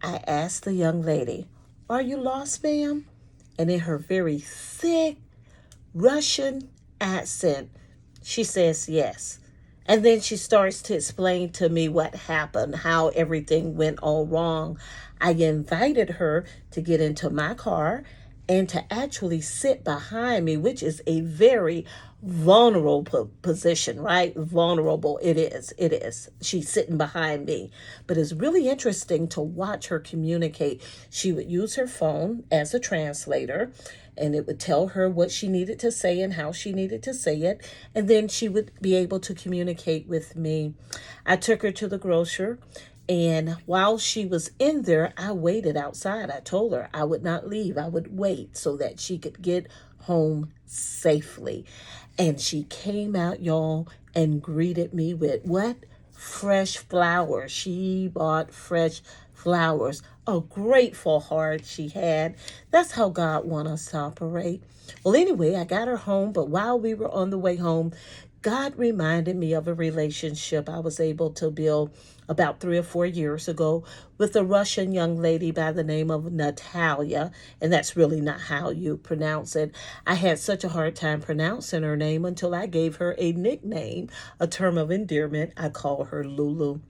I asked the young lady, "Are you lost, ma'am?" And in her very thick Russian accent, she says yes. And then she starts to explain to me what happened, how everything went all wrong. I invited her to get into my car and to actually sit behind me, which is a very vulnerable position, right? Vulnerable. It is. It is. She's sitting behind me. But it's really interesting to watch her communicate. She would use her phone as a translator, and it would tell her what she needed to say and how she needed to say it. And then she would be able to communicate with me. I took her to the grocer, and while she was in there, I waited outside. I told her I would not leave. I would wait so that she could get home safely. And she came out, y'all, and greeted me with what? Fresh flowers. She bought fresh flowers. A grateful heart she had. That's how God wants us to operate. Well, anyway, I got her home, but while we were on the way home, God reminded me of a relationship I was able to build about 3 or 4 years ago with a Russian young lady by the name of Natalia. And that's really not how you pronounce it. I had such a hard time pronouncing her name until I gave her a nickname, a term of endearment. I call her Lulu.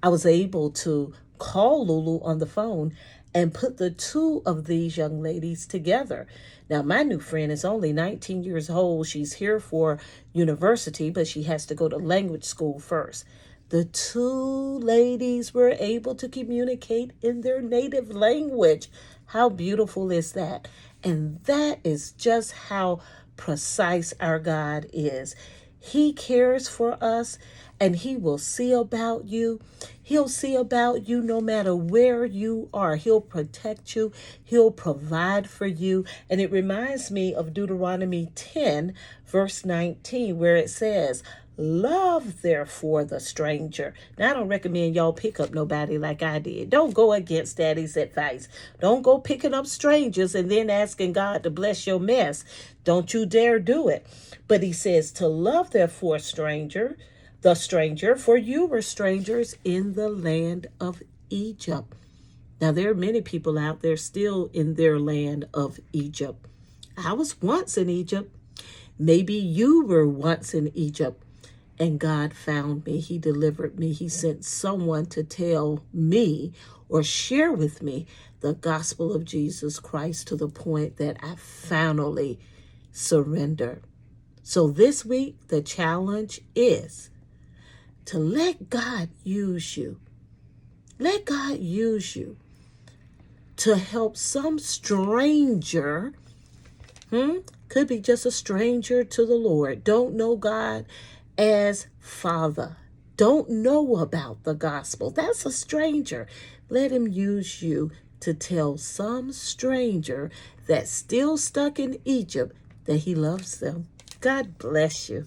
I was able to call Lulu on the phone and put the two of these young ladies together. Now, my new friend is only 19 years old. She's here for university, but she has to go to language school first. The two ladies were able to communicate in their native language. How beautiful is that? And that is just how precise our God is. He cares for us, and he will see about you. He'll see about you no matter where you are. He'll protect you. He'll provide for you. And it reminds me of Deuteronomy 10, verse 19, where it says, "Love, therefore, the stranger." Now, I don't recommend y'all pick up nobody like I did. Don't go against Daddy's advice. Don't go picking up strangers and then asking God to bless your mess. Don't you dare do it. But he says to love, therefore, the stranger, for you were strangers in the land of Egypt. Now, there are many people out there still in their land of Egypt. I was once in Egypt. Maybe you were once in Egypt. And God found me. He delivered me. He sent someone to tell me or share with me the gospel of Jesus Christ to the point that I finally surrendered. So this week, the challenge is to let God use you. Let God use you to help some stranger, could be just a stranger to the Lord, don't know God as Father, don't know about the gospel. That's a stranger. Let him use you to tell some stranger that's still stuck in Egypt that he loves them. God bless you.